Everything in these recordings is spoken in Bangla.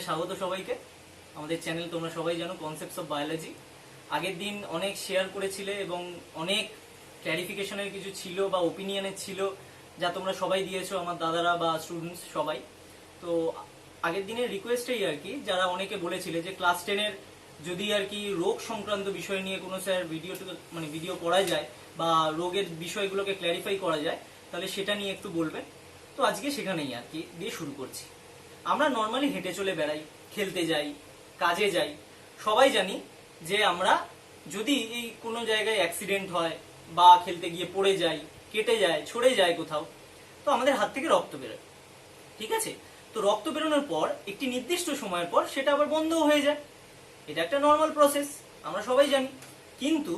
স্বাগত সবাইকে আমাদের চ্যানেল। তোমরা সবাই জানো কনসেপ্টস অফ বায়োলজি। আগের দিন অনেক শেয়ার করেছিলে এবং অনেক ক্ল্যারিফিকেশনের কিছু ছিল বা ওপিনিয়নের ছিল, যা তোমরা সবাই দিয়েছো, আমার দাদারা বা স্টুডেন্টস সবাই। তো আগের দিনের রিকোয়েস্টেই আর কি, যারা অনেকে বলেছিলে যে ক্লাস 10-এর যদি আর কি রোগ সংক্রান্ত বিষয় নিয়ে কোনো স্যার ভিডিও করা যায় বা রোগের বিষয়গুলোকে ক্ল্যারিফাই করা যায়, তাহলে সেটা নিয়ে একটু বলবেন। তো আজকে সেখানেই আর কি দিয়ে শুরু করছি। আমরা নর্মালি হেঁটে চলে বেড়াই, খেলতে যাই, কাজে যাই, সবাই জানি যে আমরা যদি এই কোনো জায়গায় অ্যাক্সিডেন্ট হয় বা খেলতে গিয়ে পড়ে যাই, কেটে যায়, ছড়ে যায় কোথাও, তো আমাদের হাত থেকে রক্ত বেরোয়। ঠিক আছে, তো রক্ত বেরোনোর পর একটি নির্দিষ্ট সময়ের পর সেটা আবার বন্ধও হয়ে যায়। এটা একটা নর্মাল প্রসেস, আমরা সবাই জানি। কিন্তু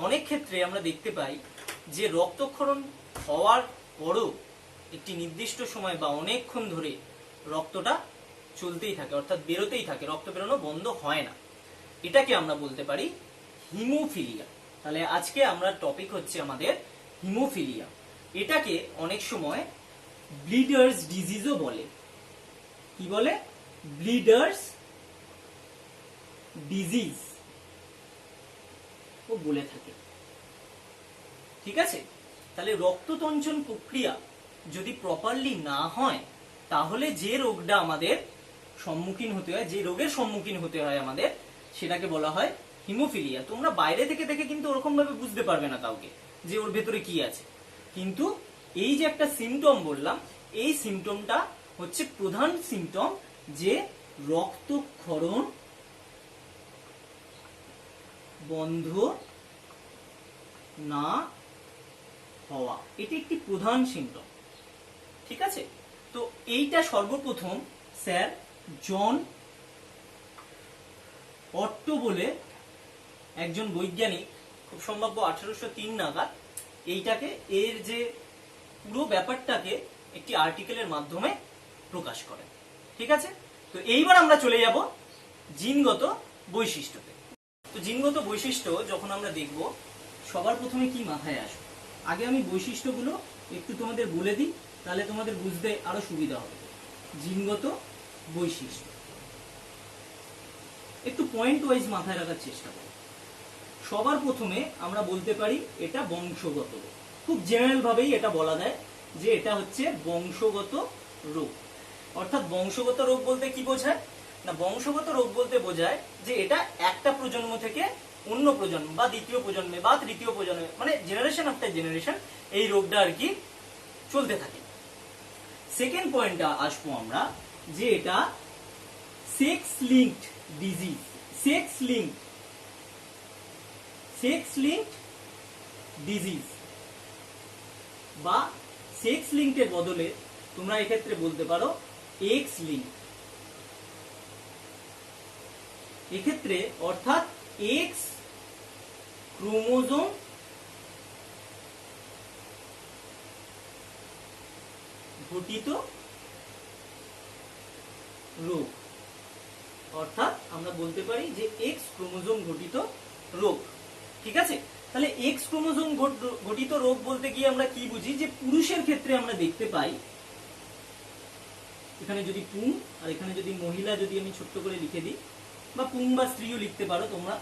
অনেক ক্ষেত্রে আমরা দেখতে পাই যে রক্তক্ষরণ হওয়ার পরও একটি নির্দিষ্ট সময় বা অনেকক্ষণ ধরে রক্তটা চলতেই থাকে, অর্থাৎ বেরোতেই থাকে, রক্ত বেরোনো বন্ধ হয় না। এটাকে আমরা বলতে পারি হিমোফিলিয়া। তাহলে আজকে আমরা টপিক হচ্ছে আমাদের হিমোফিলিয়া। এটাকে অনেক সময় ব্লিডার্স ডিজিজও বলে। কি বলে? ব্লিডার্স ডিজিজ ও বলে থাকে। ঠিক আছে, তাহলে রক্ততঞ্চন প্রক্রিয়া যদি প্রপারলি না হয়, তাহলে যে রোগটা আমাদের সম্মুখীন হতে হয়, যে রোগের সম্মুখীন হতে হয় আমাদের, সেটাকে বলা হয় হিমোফিলিয়া। তোমরা বাইরে থেকে দেখে কিন্তু ওরকম ভাবে বুঝতে পারবে না কাউকে যে ওর ভেতরে কি আছে, কিন্তু এই যে একটা সিমটম বললাম, এই সিমটমটা হচ্ছে প্রধান সিমটম, যে রক্তক্ষরণ বন্ধ না হওয়া। এটি একটি প্রধান সিমটম। ঠিক আছে, তো এইটা সর্বপ্রথম স্যার জন অট্টো বলে একজন বৈজ্ঞানিক, খুব সম্ভব 1803 নাগাদ, এইটাকে, এর যে পুরো ব্যাপারটাকে একটি আর্টিকেলের মাধ্যমে প্রকাশ করেন। ঠিক আছে, তো এইবার আমরা চলে যাব জিনগত বৈশিষ্ট্যতে। তো জিনগত বৈশিষ্ট্য যখন আমরা দেখব, সবার প্রথমে কি মাথায় আসবে? আগে আমি বৈশিষ্ট্যগুলো একটু তোমাদের বলে দিই, তাহলে তোমাদের বুঝতে আরো সুবিধা হবে। জিনগত বৈশিষ্ট্য একটু পয়েন্ট ওয়াইজ মাথায় রাখার চেষ্টা করো। সবার প্রথমে আমরা বলতে পারি এটা বংশগত রোগ। খুব জেনারেল ভাবেই এটা বলা যায় যে এটা হচ্ছে বংশগত রোগ। অর্থাৎ বংশগত রোগ বলতে কি বোঝায় না, বংশগত রোগ বলতে বোঝায় যে এটা একটা প্রজন্ম থেকে অন্য প্রজন্ম বা দ্বিতীয় প্রজন্মে বা তৃতীয় প্রজন্মে, মানে জেনারেশন আফটার জেনারেশন এই রোগটা আর কি চলতে থাকে। সেকেন্ড পয়েন্টটা আসবো আমরা, যে এটা sex linked disease. Sex linked disease বা সেক্স লিঙ্কের বদলে তোমরা এক্ষেত্রে বলতে পারো এক্স লিঙ্ক। এক্ষেত্রে অর্থাৎ এক্স ক্রোমোজোম ঘটিত রোগ। অর্থাৎ আমরা বলতে পারি যে এক্স ক্রোমোজোম ঘটিত রোগ। ঠিক আছে, তাহলে এক্স ক্রোমোজোম ঘটিত রোগ বলতে গিয়ে আমরা কি বুঝি? যে পুরুষের ক্ষেত্রে আমরা দেখতে পাই, এখানে যদি পুং আর এখানে যদি মহিলা যদি আমি ছোট্ট করে লিখে দিই, বা পুং বা স্ত্রীও লিখতে পারো তোমরা,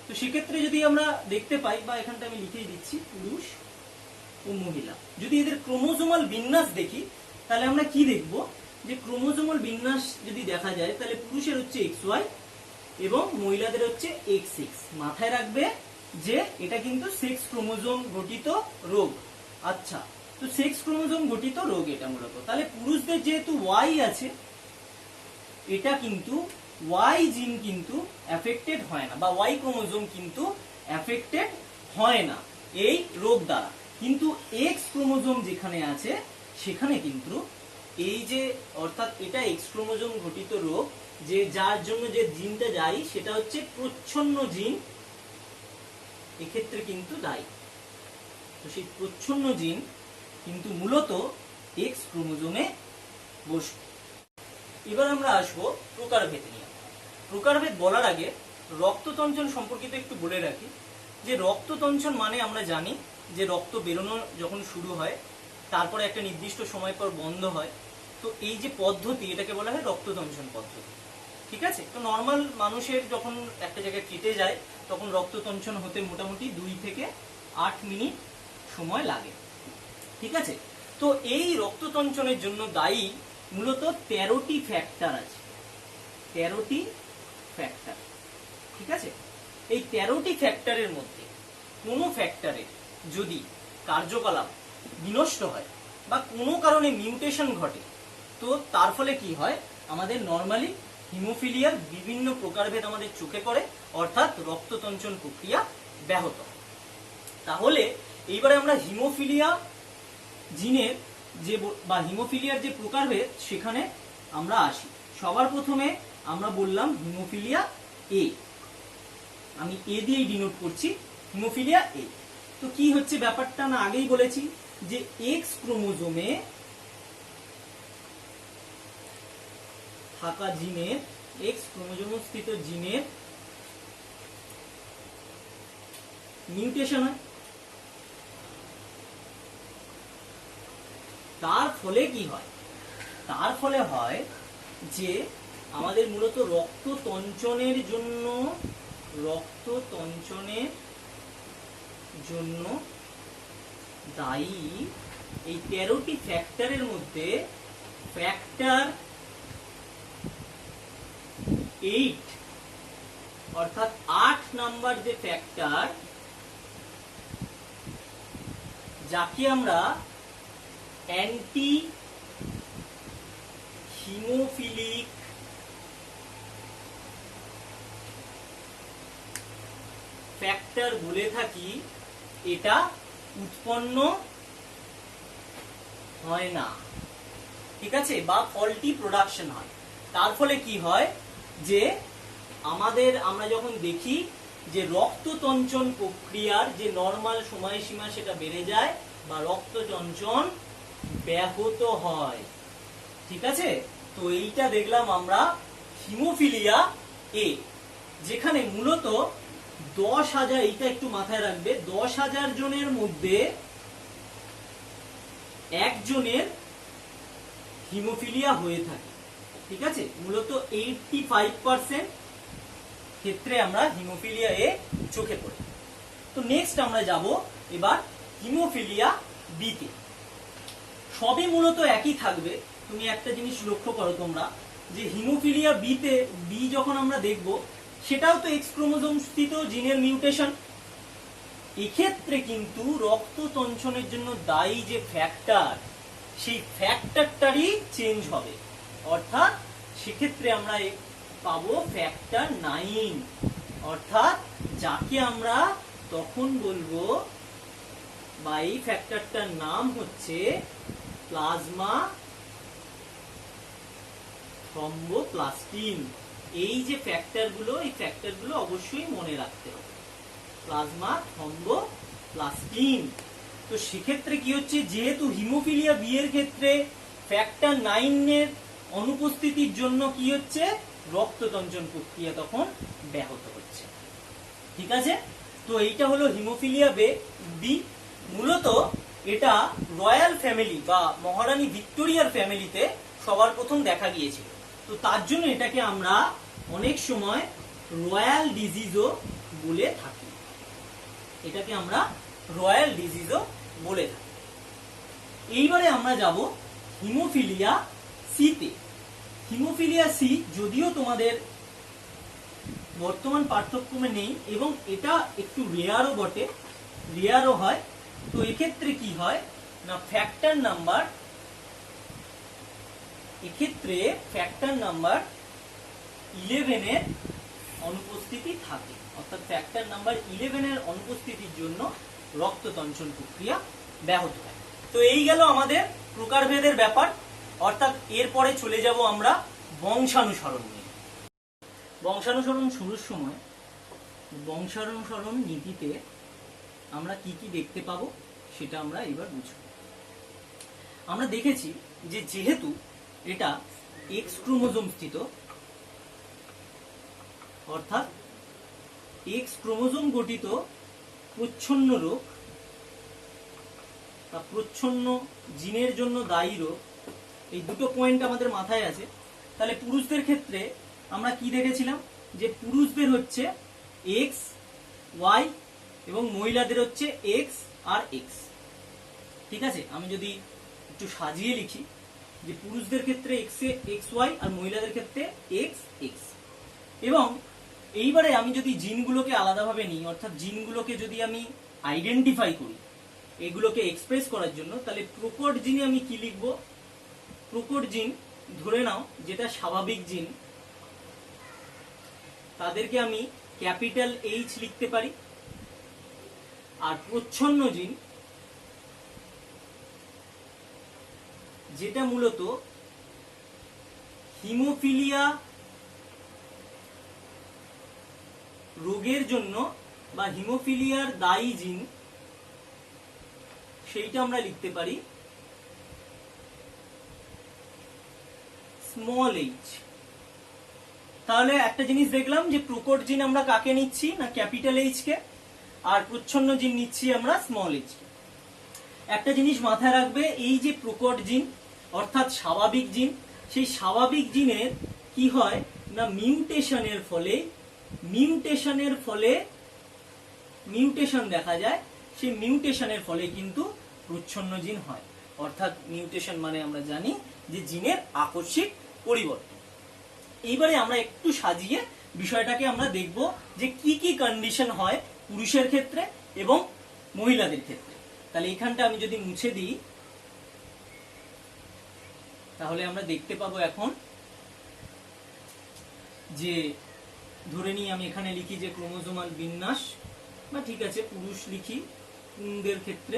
তো সেক্ষেত্রে যদি আমরা দেখতে পাই, বা এখানটা আমি লিখেই দিচ্ছি পুরুষ ও মহিলা, যদি এদের ক্রোমোজোমাল বিন্যাস দেখি, তাহলে আমরা কি দেখব? যে ক্রোমোজোমাল বিন্যাস যদি দেখা যায়, তাহলে পুরুষের হচ্ছে XY এবং মহিলাদের হচ্ছে XX। মাথায় রাখবে যে এটা কিন্তু সেক্স ক্রোমোজোম ঘটিত রোগ। আচ্ছা, তো সেক্স ক্রোমোজোম ঘটিত রোগ এটা মূলত। তাহলে পুরুষদের যেহেতু Y আছে, এটা কিন্তু Y জিন কিন্তু এফেক্টেড হয় না, বা Y ক্রোমোজোম কিন্তু এফেক্টেড হয় না এই রোগ দ্বারা। কিন্তু এক্স ক্রোমোজোম যেখানে আছে, সেখানে কিন্তু এই যে, অর্থাৎ এটা এক্স ক্রোমোজোম ঘটিত রোগ, যে যার জন্য যে জিনটা দায়ী সেটা হচ্ছে প্রচ্ছন্ন জিন, এক্ষেত্রে কিন্তু দায়ী। তো সেই প্রচ্ছন্ন জিন কিন্তু মূলত এক্স ক্রোমোজোমে বসবে। এবার আমরা আসবো প্রকারভেদ নিয়ে। প্রকারভেদ বলার আগে রক্ততঞ্চন সম্পর্কিত একটু বলে রাখি, যে রক্ততঞ্চন মানে আমরা জানি যে রক্ত বেরোনো যখন শুরু হয়, তারপরে একটা নির্দিষ্ট সময় পর বন্ধ হয়, তো এই যে পদ্ধতি, এটাকে বলা হয় রক্ততঞ্চন পদ্ধতি। ঠিক আছে। তো নর্মাল মানুষের যখন একটা জায়গায় কেটে যায় তখন রক্ততঞ্চন হতে মোটামুটি 2 থেকে 8 মিনিট সময় লাগে। ঠিক আছে। তো এই রক্ততঞ্চনের জন্য দায়ী মূলত 13টি ফ্যাক্টর আছে, 13টি ফ্যাক্টর। ঠিক আছে। এই 13টি ফ্যাক্টরের মধ্যে কোনো ফ্যাক্টরের যদি কার্যকলাপ বিনষ্ট হয় বা কোনো কারণে মিউটেশন ঘটে, তো তার ফলে কি হয়, আমাদের নর্মালি হিমোফিলিয়ার বিভিন্ন প্রকারভেদ আমাদের চোখে পড়ে, অর্থাৎ রক্ততঞ্চন প্রক্রিয়া ব্যাহত হয়। তাহলে এইবারে আমরা হিমোফিলিয়া জিনের যে বা হিমোফিলিয়ার যে প্রকারভেদ সেখানে আমরা আসি। সবার প্রথমে আমরা বললাম হিমোফিলিয়া এ, আমি এ দিয়েই ডিনোট করছি, হিমোফিলিয়া এ। তো কি হচ্ছে ব্যাপারটা, না আগেই বলেছি যে এক্স ক্রোমোজোমে থাকা জিনের, এক্স ক্রোমোজোমস্থিত জিনের মিউটেশন হয়। তার ফলে কি হয়, তার ফলে হয় যে আমাদের মূলত রক্ততঞ্চনের জন্য দায়ী এই 13টি ফ্যাক্টরের মধ্যে ফ্যাক্টর 8 অর্থাৎ 8 নাম্বার যে ফ্যাক্টর, যাকে আমরা অ্যান্টি হিমোফিলিক ফ্যাক্টর বলে থাকি, এটা উৎপন্ন হয় না। ঠিক আছে, বা ফল্টি প্রোডাকশন হয়। তার ফলে কি হয় যে আমরা যখন দেখি যে রক্ততঞ্চন প্রক্রিয়ার যে নরমাল সময়সীমা সেটা বেড়ে যায় বা রক্ততঞ্চন ব্যাহত হয়। ঠিক আছে। তো এইটা দেখলাম আমরা হিমোফিলিয়া এ, যেখানে মূলত 10,000, এইটা একটু মাথায় রাখবে, 10,000 জনের মধ্যে একজনের হিমোফিলিয়া হয়ে থাকে। ঠিক আছে, মূলত 85% ক্ষেত্রে আমরা হিমোফিলিয়া এ চোখে পড়ি। তো নেক্সট আমরা যাব এবার হিমোফিলিয়া বি তে। সবই মূলত একই থাকবে। তুমি একটা জিনিস লক্ষ্য করো তোমরা, যে হিমোফিলিয়া বি যখন আমরা দেখব, সেটাও তো এক্স ক্রোমোজোম স্থিত জিনের মিউটেশন। এক্ষেত্রে কিন্তু রক্ততঞ্চনের জন্য দায়ী যে ফ্যাক্টর, সেই ফ্যাক্টরটারই চেঞ্জ হবে, অর্থাৎ সেক্ষেত্রে আমরা পাবো ফ্যাক্টর 9, অর্থাৎ যাকে আমরা তখন বলবো, বা এই ফ্যাক্টরটার নাম হচ্ছে প্লাজমা থ্রম্বোপ্লাস্টিন। এই যে ফ্যাক্টরগুলো, এই ফ্যাক্টরগুলো অবশ্যই মনে রাখতে হবে, প্লাজমা থ্রম্বোপ্লাস্টিন। তো সেক্ষেত্রে কি হচ্ছে, যেহেতু হিমোফিলিয়া বি এর ক্ষেত্রে ফ্যাক্টর 9 এর অনুপস্থিতির জন্য কি হচ্ছে, রক্ততঞ্চন প্রক্রিয়া তখন ব্যাহত হচ্ছে। ঠিক আছে। তো এইটা হলো হিমোফিলিয়া বি। মূলত এটা রয়্যাল ফ্যামিলি বা মহারানী ভিক্টোরিয়ার ফ্যামিলিতে সবার প্রথম দেখা গিয়েছিল। তো তার জন্য এটাকে আমরা অনেক সময় রয়্যাল ডিজিজও বলে থাকি, এটাকে আমরা রয়্যাল ডিজিজও বলে থাকি। এইবারে আমরা যাব হিমোফিলিয়া সি তে। হিমোফিলিয়া সি যদিও তোমাদের বর্তমান পাঠ্যক্রমে নেই এবং এটা একটু রেয়ারও বটে, রেয়ারও হয়। তো এক্ষেত্রে কি হয় না, ফ্যাক্টর নাম্বার 11 এর অনুপস্থিতি থাকে, অর্থাৎ ফ্যাক্টর নাম্বার 11 এর অনুপস্থিতির জন্য রক্ততঞ্চন প্রক্রিয়া ব্যাহত হয়। তো এই গেল আমাদের প্রকারভেদের ব্যাপার, অর্থাৎ এরপরে চলে যাব আমরা বংশানুসরণ নিয়ে। বংশানুসরণ শুরুর সময় বংশানুসরণ নীতিতে আমরা কি কি দেখতে পাবো সেটা আমরা এবার বুঝব। আমরা দেখেছি যে যেহেতু এটা এক্স ক্রোমোজোম স্থিত, অর্থাৎ এক্স ক্রোমোজোম গঠিত প্রচ্ছন্ন রোগ বা প্রচ্ছন্ন জিনের জন্য দায়ী রোগ, এই দুটো পয়েন্ট আমাদের মাথায় আছে। তাহলে পুরুষদের ক্ষেত্রে আমরা কি দেখেছিলাম যে পুরুষদের হচ্ছে এক্স ওয়াই এবং মহিলাদের হচ্ছে এক্স আর এক্স। ঠিক আছে, আমি যদি একটু সাজিয়ে লিখি যে পুরুষদের ক্ষেত্রে এক্স ওয়াই আর মহিলাদের ক্ষেত্রে এক্স এক্স। এবং এইবারে আমি যদি জিনগুলোকে আলাদাভাবে নিই, অর্থাৎ জিনগুলোকে যদি আমি আইডেন্টিফাই করি এগুলোকে এক্সপ্রেস করার জন্য, তাহলে প্রকট জিনে আমি কি লিখব? প্রকট জিন ধরে নাও যেটা স্বাভাবিক জিন, তাদেরকে আমি ক্যাপিটাল এইচ লিখতে পারি। আর প্রচ্ছন্ন জিন যেটা মূলত হিমোফিলিয়া রোগের জন্য বা হিমোফিলিয়ার দায়ী জিন, সেইটা আমরা লিখতে পারি স্মল এইচ। তাহলে একটা জিনিস দেখলাম যে প্রকট জিন আমরা কাকে নিচ্ছি না ক্যাপিটাল এইচ কে, আর প্রচ্ছন্ন জিন নিচ্ছি আমরা স্মল এইচ কে। একটা জিনিস মাথায় রাখবে, এই যে প্রকট জিন অর্থাৎ স্বাভাবিক জিন, সেই স্বাভাবিক জিনের কি হয় না মিউটেশনের ফলে মিউটেশন দেখা যায়, সেই মিউটেশনের ফলে কিন্তু প্রচ্ছন্ন জিন হয়। অর্থাৎ মিউটেশন মানে আমরা জানি যে জিনের আকস্মিক পরিবর্তন। এইবারে আমরা একটু সাজিয়ে বিষয়টাকে আমরা দেখব যে কি কি কন্ডিশন হয় পুরুষের ক্ষেত্রে এবং মহিলাদের ক্ষেত্রে। তাহলে এখানটা আমি যদি মুছে দিই তাহলে আমরা দেখতে পাবো এখন যে ধরে নিই আমি এখানে লিখি যে ক্রোমোজোমাল বিন্যাস, বা ঠিক আছে পুরুষ লিখি পুংদের ক্ষেত্রে,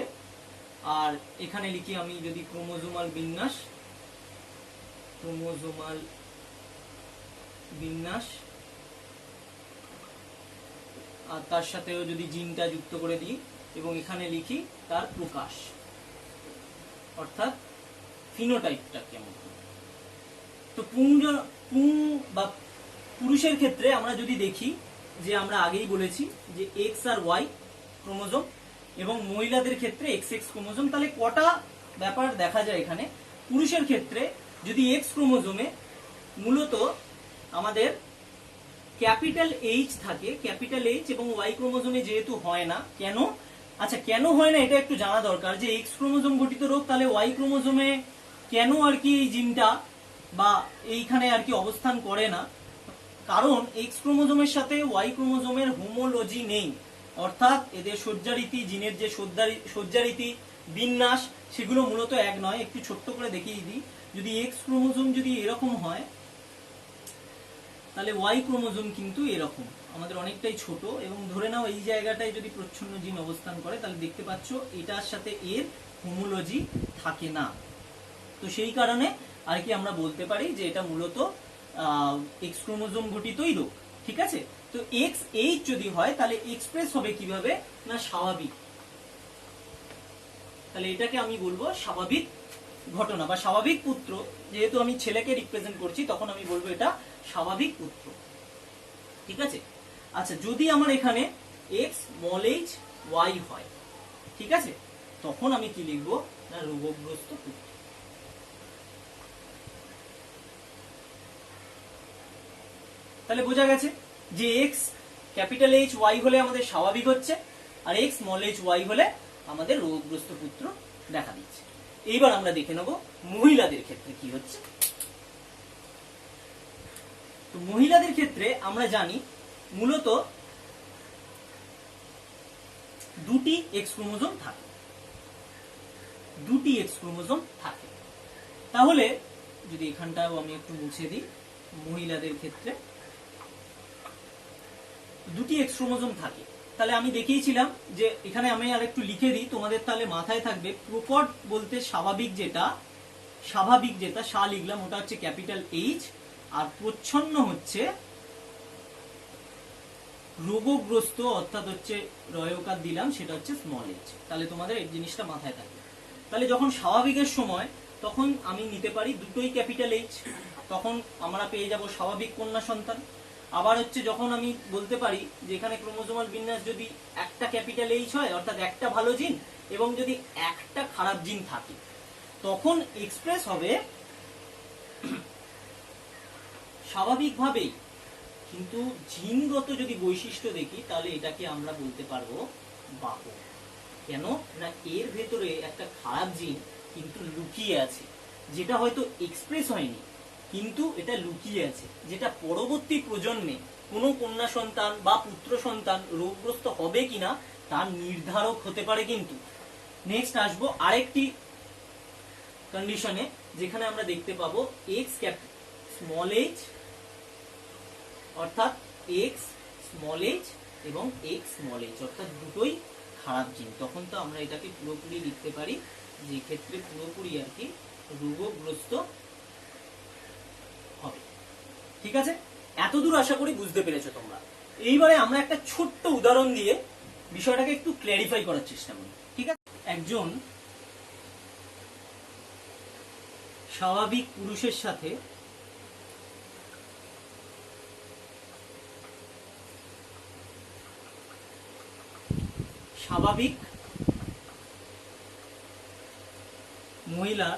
আর এখানে লিখি আমি যদি ক্রোমোজোমাল বিন্যাস আর তার সাথেও যদি জিনটা যুক্ত করে দিই এবং এখানে লিখি তার প্রকাশ, অর্থাৎ ফিনোটাইপটা কেমন। তো পুং বা পুরুষের ক্ষেত্রে আমরা যদি দেখি যে আমরা আগেই বলেছি যে এক্স আর ওয়াই ক্রোমোজোম, এবং মহিলাদের ক্ষেত্রে এক্স এক্স ক্রোমোজোম। তাহলে কটা ব্যাপার দেখা যায় এখানে। পুরুষের ক্ষেত্রে যদি এক্স ক্রোমোজোমে মূলত আমাদের ক্যাপিটাল এইচ থাকে, ক্যাপিটাল এইচ, এবং ওয়াই ক্রোমোজোমে যেহেতু হয় না, কেন? আচ্ছা, কেন হয় না এটা একটু জানা দরকার। যে এক্স ক্রোমোজোম গঠিত রোগ, তাহলে ওয়াই ক্রোমোজোমে কেন আর কি এই জিনটা বা এইখানে আর কি অবস্থান করে না? কারণ এক্স ক্রোমোজোমের সাথে ওয়াই ক্রোমোজোমের হোমোলজি নেই, অর্থাৎ এদের সজ্জারীতি, জিনের যে সজ্জারীতি বিন্যাস সেগুলো মূলত এক নয়। একটু ছোট্ট করে দেখিয়ে দিই, যদি এক্স ক্রোমোজোম যদি এরকম হয় তাহলে ওয়াই ক্রোমোজোম কিন্তু এরকম আমাদের অনেকটাই ছোট, এবং ধরে নাও এই জায়গাটায় যদি প্রচ্ছন্ন জিন অবস্থান করে তাহলে দেখতে পাচ্ছ এটার সাথে এর হোমোলজি থাকে না। তো সেই কারণে আর কি আমরা বলতে পারি যে এটা মূলত এক্স ক্রোমোজোম গঠিতই রোগ। ঠিক আছে, তো এক্স এইচ যদি হয় তাহলে এক্সপ্রেস হবে কিভাবে না স্বাভাবিক। তাহলে এটাকে আমি বলবো স্বাভাবিক ঘটনা বা স্বাভাবিক পুত্র। যেহেতু আমি ছেলেকে রিপ্রেজেন্ট করছি তখন আমি বলবো এটা স্বাভাবিক পুত্র। ঠিক আছে, আচ্ছা যদি আমার এখানে এক্স স্মল এইচ ওয়াই হয়, ঠিক আছে, তখন আমি কি লিখবো না রোগগ্রস্ত পুত্র। তাহলে বোঝা গেছে যে এক্স ক্যাপিটাল এইচ ওয়াই হলে আমাদের স্বাভাবিক হচ্ছে, আর এক্স স্মল এইচ ওয়াই হলে আমাদের রোগগ্রস্ত পুত্র দেখা দিচ্ছে। এইবার আমরা দেখে নেব মহিলাদের ক্ষেত্রে কি হচ্ছে। তো মহিলাদের ক্ষেত্রে আমরা জানি মূলত দুটি এক্স ক্রোমোজোম থাকে। তাহলে যদি এখানটাও আমি একটু মুছে দিই, মহিলাদের ক্ষেত্রে দুটি এক্স ক্রোমোজোম থাকে। তাহলে আমি দেখিয়েছিলাম যে এখানে আমি আর একটু লিখে দিই তোমাদের, তাহলে মাথায় থাকবে প্রকট বলতে স্বাভাবিক যেটা সা লিখলাম ওটা হচ্ছে ক্যাপিটাল এইচ, আর প্রচ্ছন্ন হচ্ছে রোগগ্রস্ত অর্থাৎ হচ্ছে রয়কার দিলাম সেটা হচ্ছে স্মল এইচ। তাহলে তোমাদের এই জিনিসটা মাথায় থাকবে। তাহলে যখন স্বাভাবিকের সময় তখন আমি নিতে পারি দুটোই ক্যাপিটাল এইচ, তখন আমরা পেয়ে যাব স্বাভাবিক কন্যা সন্তান। আবার হচ্ছে যখন আমি বলতে পারি যে এখানে ক্রোমোজোমাল বিন্যাস যদি একটা ক্যাপিটাল এইচ হয় অর্থাৎ একটা ভালো জিন এবং যদি একটা খারাপ জিন থাকে তখন এক্সপ্রেস হবে স্বাভাবিকভাবেই, কিন্তু জিনগত যদি বৈশিষ্ট্য দেখি তাহলে এটাকে আমরা বলতে পারবো বাহক। কেন না এর ভেতরে একটা খারাপ জিন কিন্তু লুকিয়ে আছে, যেটা হয়তো এক্সপ্রেস হয়নি কিন্তু এটা লুকিয়ে আছে, যেটা পরবর্তী প্রজন্মে কোনো কন্যা সন্তান বা পুত্র সন্তান রোগগ্রস্ত হবে কিনা তার নির্ধারক হতে পারে। কিন্তু নেক্সট আসবো আরেকটি কন্ডিশনে, যেখানে আমরা দেখতে পাবো এক্স স্মল এইচ, অর্থাৎ এক্স স্মল এইচ এবং এক্স স্মল এইচ অর্থাৎ দুটোই খারাপ জিন। তখন তো আমরা এটাকে পুরোপুরি লিখতে পারি যে ক্ষেত্রে পুরোপুরি আর কি রোগগ্রস্ত হবে। ঠিক আছে, এতদূর আশা করি বুঝতে পেরেছো তোমরা। এইবারে আমরা একটা ছোট্ট উদাহরণ দিয়ে বিষয়টাকে একটু ক্ল্যারিফাই করার চেষ্টা করি। ঠিক আছে, একজন স্বাভাবিক পুরুষের সাথে স্বাভাবিক মহিলার,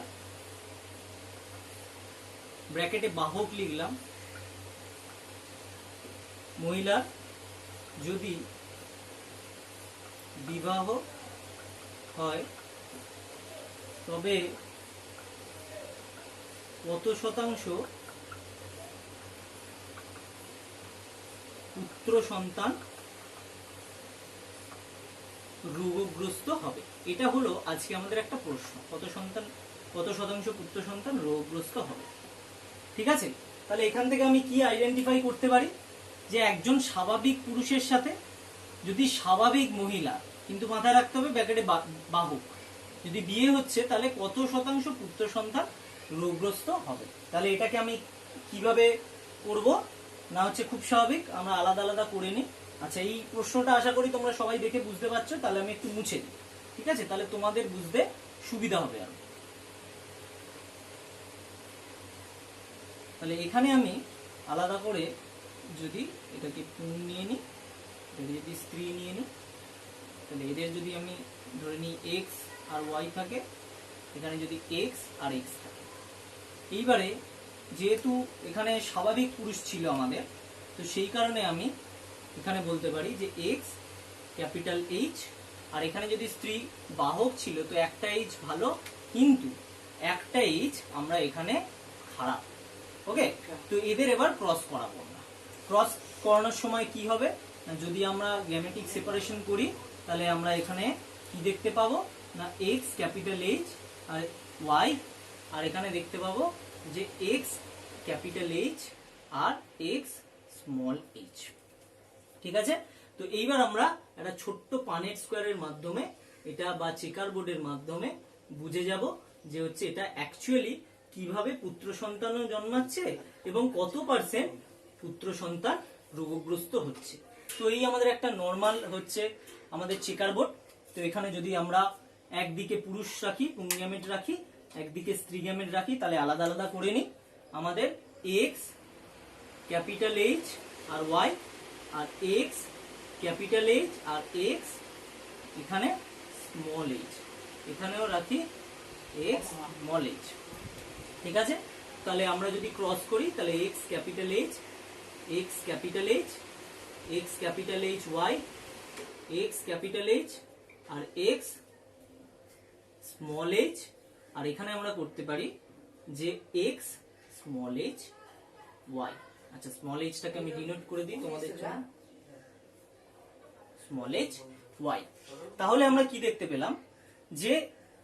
ব্র্যাকেটে বাহক লিখলাম, মহিলার যদি বিবাহ হয় তবে কত শতাংশ পুত্র সন্তান রোগগ্রস্ত হবে? এটা হলো আজকে আমাদের একটা প্রশ্ন, কত শতাংশ পুত্র সন্তান রোগগ্রস্ত হবে। ঠিক আছে, তাহলে এখান থেকে আমি কি আইডেন্টিফাই করতে পারি যে একজন স্বাভাবিক পুরুষের সাথে যদি স্বাভাবিক মহিলা, কিন্তু মাথায় রাখতে হবে ব্র্যাকেটে বাহক, যদি বিয়ে হচ্ছে তাহলে কত শতাংশ পুত্র সন্তান রোগগ্রস্ত হবে। তাহলে এটাকে আমি কিভাবে করব না, হচ্ছে খুব স্বাভাবিক, আমরা আলাদা আলাদা করে নিই। আচ্ছা, এই প্রশ্নটা আশা করি তোমরা সবাই দেখে বুঝতে পারছো, তাহলে আমি একটু মুছে দিই। ঠিক আছে, তাহলে তোমাদের বুঝতে সুবিধা হবে আরো। তাহলে এখানে আমি আলাদা করে যদি এটাকে পুং নিয়ে নিই, এটাকে যদি স্ত্রী নিয়ে নিই, তাহলে এদের যদি আমি ধরে নিই এক্স আর ওয়াই থাকে, এখানে যদি এক্স আর এক্স থাকে। এইবারে যেহেতু এখানে স্বাভাবিক পুরুষ ছিল আমাদের, তো সেই কারণে আমি এখানে বলতে পারি যে এক্স ক্যাপিটাল এইচ, আর এখানে যদি স্ত্রী বাহক ছিল তো একটা এইচ ভালো, কিন্তু একটা এইচ আমরা এখানে খারাপ। ওকে, তো এদের এবার ক্রস করাবো আমরা। ক্রস করানোর সময় কি হবে না, যদি আমরা গ্যামেটিক সেপারেশন করি তাহলে আমরা এখানে কি দেখতে পাবো না এক্স ক্যাপিটাল এইচ আর ওয়াই, আর এখানে দেখতে পাবো যে এক্স ক্যাপিটাল এইচ আর এক্স স্মল এইচ। ঠিক আছে, তো এইবার আমরা একটা ছোট্ট পানেট স্কোয়ারের মাধ্যমে এটা বা চেকার বোর্ডের মাধ্যমে বুঝে যাব যে হচ্ছে এটা অ্যাকচুয়ালি কিভাবে পুত্র সন্তানও জন্মাচ্ছে এবং কত পার্সেন্ট পুত্র সন্তান রোগগ্রস্ত হচ্ছে। তো এই আমাদের একটা নর্মাল হচ্ছে আমাদের চেকার বোর্ড। তো এখানে যদি আমরা একদিকে পুরুষ রাখি, পুংগ্যামেট রাখি, একদিকে স্ত্রী গ্যামেট রাখি, তাহলে আলাদা আলাদা করে নিই। আমাদের এক্স ক্যাপিটাল এইচ আর ওয়াই, আর এক্স ক্যাপিটাল এইচ আর এক্স এখানে স্মল এইচ, এখানেও রাখি এক্স স্মল এইচ। ঠিক আছে, তাহলে আমরা যদি ক্রস করি তাহলে X capital H, X capital H, X capital H Y, X capital H আর এক্স স্মল এইচ, আর এখানে আমরা করতে পারি যে এক্স স্মল এইচ ওয়াই। আচ্ছা, স্মল এইচটাকে আমি ডিনোট করে দিই তোমাদের জন্য, স্মল এইচ ওয়াই। তাহলে আমরা কি দেখতে পেলাম যে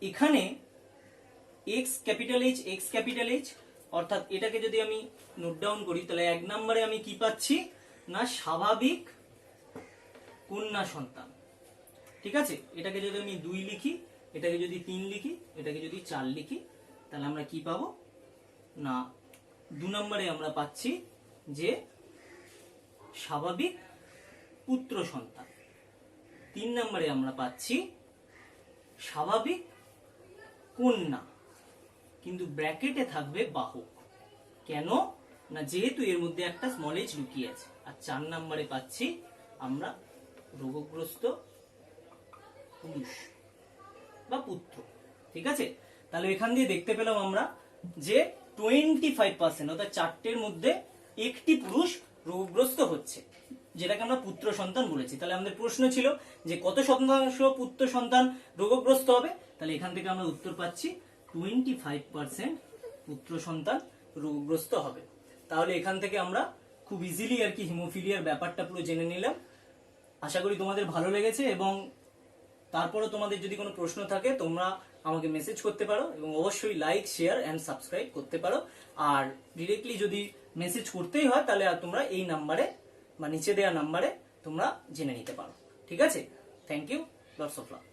এখানে x capital H, X capital H, অর্থাৎ এটাকে যদি আমি নোট ডাউন করি তাহলে এক নম্বরে আমি কি পাচ্ছি না স্বাভাবিক কন্যা সন্তান। ঠিক আছে, এটাকে যদি আমি 2 লিখি, এটাকে যদি 3 লিখি, এটাকে যদি 4 লিখি, তাহলে আমরা কি পাবো না 2 নম্বরে আমরা পাচ্ছি যে স্বাভাবিক পুত্র সন্তান। 3 নম্বরে আমরা পাচ্ছি স্বাভাবিক কন্যা, কিন্তু ব্র্যাকেটে থাকবে বাহক। কেন না যেহেতু এর মধ্যে একটা স্মল এইচ লুকিয়ে আছে। আর 4 নম্বরে পাচ্ছি আমরা রোগগ্রস্ত পুরুষ বা পুত্র। ঠিক আছে, তাহলে এখান দিয়ে দেখতে পেলাম আমরা যে 25% অর্থাৎ 4টের মধ্যে একটি পুরুষ রোগগ্রস্ত হচ্ছে, যেটাকে আমরা পুত্র সন্তান বলেছি। তাহলে আমাদের প্রশ্ন ছিল যে কত শতাংশ পুত্র সন্তান রোগগ্রস্ত হবে, তাহলে এখান থেকে আমরা উত্তর পাচ্ছি 25% পুত্র সন্তান রোগগ্রস্ত হবে। তাহলে এখান থেকে আমরা খুব ইজিলি আর কি হিমোফিলিয়ার ব্যাপারটা পুরো জেনে নিলাম। আশা করি তোমাদের ভালো লেগেছে, এবং তারপরও তোমাদের যদি কোনো প্রশ্ন থাকে তোমরা আমাকে মেসেজ করতে পারো, এবং অবশ্যই লাইক, শেয়ার এন্ড সাবস্ক্রাইব করতে পারো। আর ডিরেক্টলি যদি মেসেজ করতেই হয় তাহলে আর তোমরা এই নাম্বারে বা নিচে দেওয়া নাম্বারে তোমরা জেনে নিতে পারো। ঠিক আছে, thank you, lots of love.